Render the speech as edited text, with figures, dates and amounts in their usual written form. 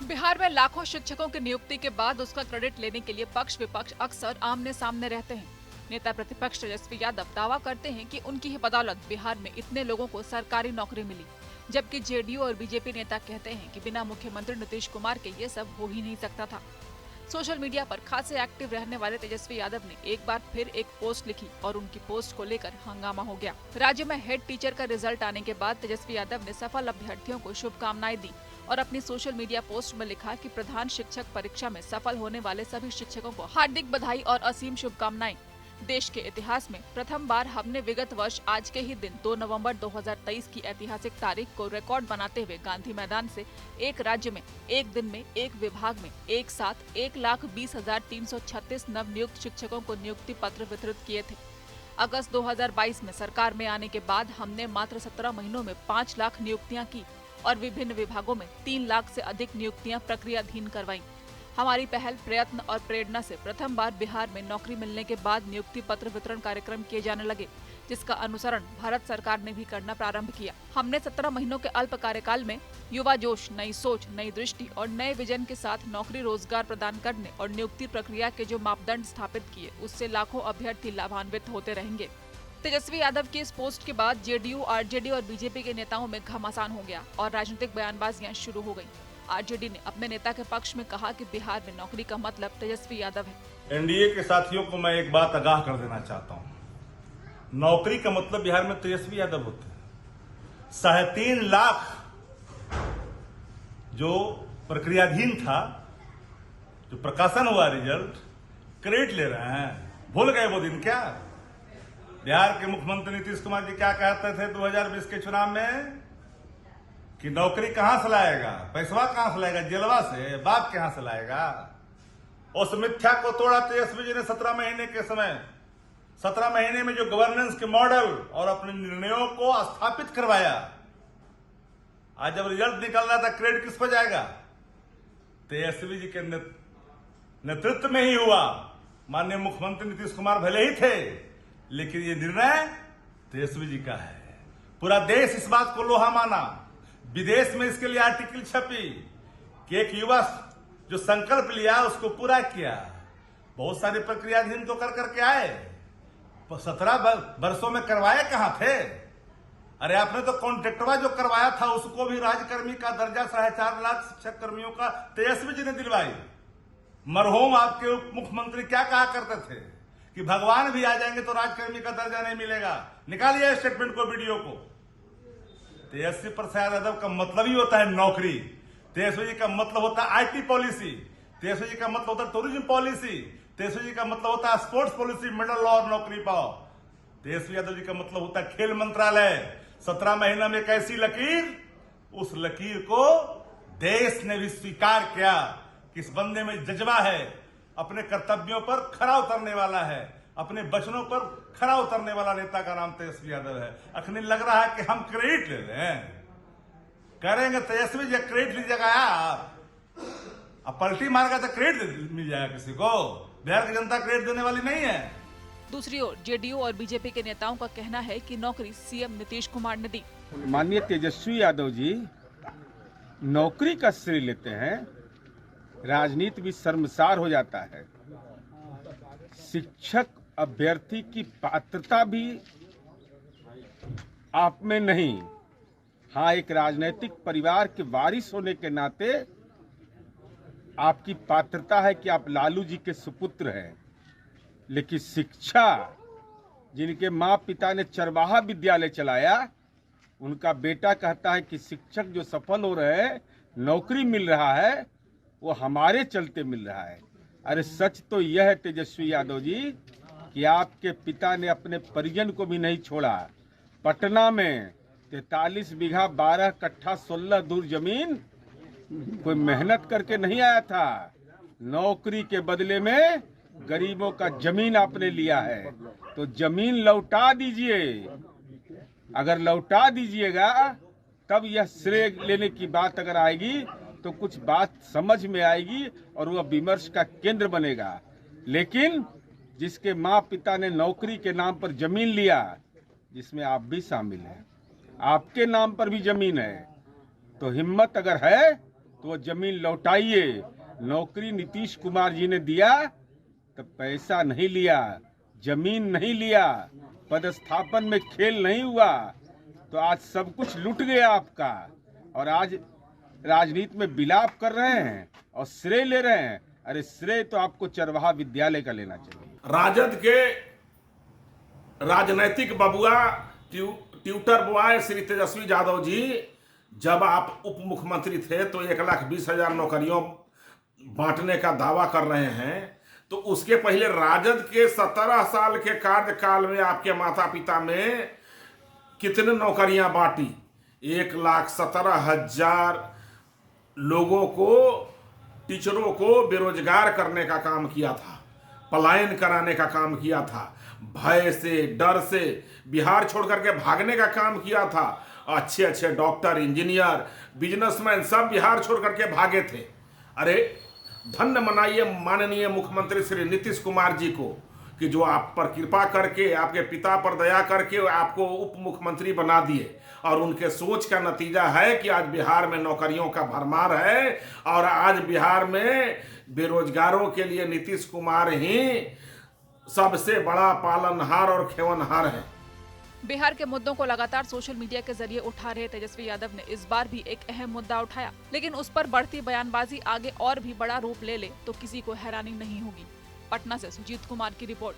बिहार में लाखों शिक्षकों की नियुक्ति के बाद उसका क्रेडिट लेने के लिए पक्ष विपक्ष अक्सर आमने सामने रहते हैं। नेता प्रतिपक्ष तेजस्वी यादव दावा करते हैं कि उनकी ही बदौलत बिहार में इतने लोगों को सरकारी नौकरी मिली, जबकि जेडीयू और बीजेपी नेता कहते हैं कि बिना मुख्यमंत्री नीतीश कुमार के ये सब हो ही नहीं सकता था। सोशल मीडिया पर खासे एक्टिव रहने वाले तेजस्वी यादव ने एक बार फिर एक पोस्ट लिखी और उनकी पोस्ट को लेकर हंगामा हो गया। राज्य में हेड टीचर का रिजल्ट आने के बाद तेजस्वी यादव ने सफल अभ्यर्थियों को शुभकामनाएं दी और अपनी सोशल मीडिया पोस्ट में लिखा कि प्रधान शिक्षक परीक्षा में सफल होने वाले सभी शिक्षकों को हार्दिक बधाई और असीम शुभकामनाएं। देश के इतिहास में प्रथम बार हमने विगत वर्ष आज के ही दिन 2 नवंबर 2023 की ऐतिहासिक तारीख को रिकॉर्ड बनाते हुए गांधी मैदान से एक राज्य में एक दिन में एक विभाग में एक साथ 1,20,336 नवनियुक्त शिक्षकों को नियुक्ति पत्र वितरित किए थे। अगस्त 2022 में सरकार में आने के बाद हमने मात्र 17 महीनों में 5 लाख नियुक्तियां की और विभिन्न विभागों में 3 लाख से अधिक नियुक्तियां प्रक्रियाधीन करवाई। हमारी पहल, प्रयत्न और प्रेरणा से प्रथम बार बिहार में नौकरी मिलने के बाद नियुक्ति पत्र वितरण कार्यक्रम किए जाने लगे, जिसका अनुसरण भारत सरकार ने भी करना प्रारंभ किया। हमने 17 महीनों के अल्प कार्यकाल में युवा जोश, नई सोच, नई दृष्टि और नए विजन के साथ नौकरी रोजगार प्रदान करने और नियुक्ति प्रक्रिया के जो मापदंड स्थापित किए, उससे लाखों अभ्यर्थी लाभान्वित होते रहेंगे। तेजस्वी यादव की इस पोस्ट के बाद जेडीयू, आरजेडी और बीजेपी के नेताओं में घमासान हो गया और राजनीतिक बयानबाजियां शुरू हो गयी। आरजेडी ने अपने नेता के पक्ष में कहा कि बिहार में नौकरी का मतलब तेजस्वी यादव है। एनडीए के साथियों को मैं एक बात आगाह कर देना चाहता हूं, नौकरी का मतलब बिहार में तेजस्वी यादव होते हैं। 3.5 लाख जो प्रक्रियाधीन था, जो प्रकाशन हुआ रिजल्ट, क्रेडिट ले रहे हैं। भूल गए वो दिन क्या? बिहार के मुख्यमंत्री नीतीश कुमार जी क्या कहते थे 2020 के चुनाव में कि नौकरी कहां से लाएगा, पैसवा कहां से लाएगा, जेलवा से, बाप कहां से लाएगा। उस मिथ्या को तोड़ा तेजस्वी जी ने 17 महीने के समय, 17 महीने में जो गवर्नेंस के मॉडल और अपने निर्णयों को स्थापित करवाया। आज जब रिजल्ट निकल रहा था, क्रेडिट किस पर जाएगा? तेजस्वी जी के नेतृत्व में ही हुआ। माननीय मुख्यमंत्री नीतीश कुमार भले ही थे, लेकिन ये निर्णय तेजस्वी जी का है। पूरा देश इस बात को लोहा माना। विदेश में इसके लिए आर्टिकल छपी कि एक युवा जो संकल्प लिया उसको पूरा किया। बहुत सारी प्रक्रियाधीन तो कर करके आए, 17 वर्षों में करवाए कहां थे? अरे आपने तो कॉन्ट्रैक्टवा जो करवाया था उसको भी राजकर्मी का दर्जा 4.5 लाख शिक्षक कर्मियों का तेजस्वी जी ने दिलवाई। मरहूम आपके उप मुख्यमंत्री क्या कहा करते थे कि भगवान भी आ जाएंगे तो राजकर्मी का दर्जा नहीं मिलेगा। निकालिए स्टेटमेंट को, वीडियो को। तेजस्वी प्रसाद यादव का मतलब ही होता है नौकरी। तेजस्वी जी का मतलब होता है आईटी पॉलिसी। तेजस्वी जी का मतलब होता है टूरिज्म पॉलिसी। तेजस्वी जी का मतलब होता है स्पोर्ट्स पॉलिसी, मेडल लॉ और नौकरी पाओ। तेजस्वी यादव जी का मतलब होता है खेल मंत्रालय। 17 महीना में एक ऐसी लकीर, उस लकीर को देश ने भी स्वीकार किया कि इस बंदे में जज्बा है, अपने कर्तव्यों पर खरा उतरने वाला है, अपने वचनों पर खरा उतरने वाला नेता का नाम तेजस्वी यादव है। अखनी लग रहा है कि हम क्रेडिट ले रहे हैं, करेंगे तेजस्वी जी क्रेडिट लीजिएगा। अब पलटी मारेगा तो क्रेडिट मिल जाएगा किसी को। बिहार की जनता क्रेडिट देने वाली नहीं है। दूसरी ओर जेडीयू और बीजेपी के नेताओं का कहना है कि नौकरी सीएम नीतीश कुमार ने दी। माननीय तेजस्वी यादव जी नौकरी का श्रेय लेते हैं, राजनीति भी शर्मसार हो जाता है। शिक्षक अभ्यर्थी की पात्रता भी आप में नहीं। हाँ, एक राजनीतिक परिवार के वारिस होने के नाते आपकी पात्रता है कि आप लालू जी के सुपुत्र हैं, लेकिन शिक्षा, जिनके माँ पिता ने चरवाहा विद्यालय चलाया, उनका बेटा कहता है कि शिक्षक जो सफल हो रहे हैं, नौकरी मिल रहा है, वो हमारे चलते मिल रहा है। अरे सच तो यह है तेजस्वी यादव जी कि आपके पिता ने अपने परिजन को भी नहीं छोड़ा। पटना में 43 बीघा 12 कट्ठा 16 दूर जमीन कोई मेहनत करके नहीं आया था, नौकरी के बदले में गरीबों का जमीन आपने लिया है। तो जमीन लौटा दीजिए। अगर लौटा दीजिएगा तब यह श्रेय लेने की बात अगर आएगी तो कुछ बात समझ में आएगी और वह विमर्श का केंद्र बनेगा। लेकिन जिसके माँ पिता ने नौकरी के नाम पर जमीन लिया, जिसमें आप भी शामिल हैं, आपके नाम पर भी जमीन है, तो हिम्मत अगर है तो जमीन लौटाइए। नौकरी नीतीश कुमार जी ने दिया तो पैसा नहीं लिया, जमीन नहीं लिया, पदस्थापन में खेल नहीं हुआ, तो आज सब कुछ लूट गया आपका। और आज राजनीति में विलाप कर रहे हैं और श्रेय ले रहे हैं। अरे श्रेय तो आपको चरवाहा विद्यालय का लेना चाहिए। राजद के राजनैतिक बबुआ ट्विटर बॉय श्री तेजस्वी यादव जी, जब आप उप मुख्यमंत्री थे तो 1,20,000 नौकरियों बांटने का दावा कर रहे हैं, तो उसके पहले राजद के 17 साल के कार्यकाल में आपके माता पिता में कितने नौकरियां बांटी? 1,17,000 लोगों को, टीचरों को बेरोजगार करने का काम किया था, पलायन कराने का काम किया था, भय से, डर से बिहार छोड़ करके भागने का काम किया था। अच्छे अच्छे डॉक्टर, इंजीनियर, बिजनेसमैन सब बिहार छोड़ करके भागे थे। अरे धन्य मनाइए माननीय मुख्यमंत्री श्री नीतीश कुमार जी को कि जो आप पर कृपा करके, आपके पिता पर दया करके आपको उप मुख्यमंत्री बना दिए। और उनके सोच का नतीजा है कि आज बिहार में नौकरियों का भरमार है और आज बिहार में बेरोजगारों के लिए नीतीश कुमार ही सबसे बड़ा पालनहार और खेवनहार है। बिहार के मुद्दों को लगातार सोशल मीडिया के जरिए उठा रहे तेजस्वी यादव ने इस बार भी एक अहम मुद्दा उठाया, लेकिन उस पर बढ़ती बयानबाजी आगे और भी बड़ा रूप ले ले तो किसी को हैरानी नहीं होगी। पटना से सुजीत कुमार की रिपोर्ट।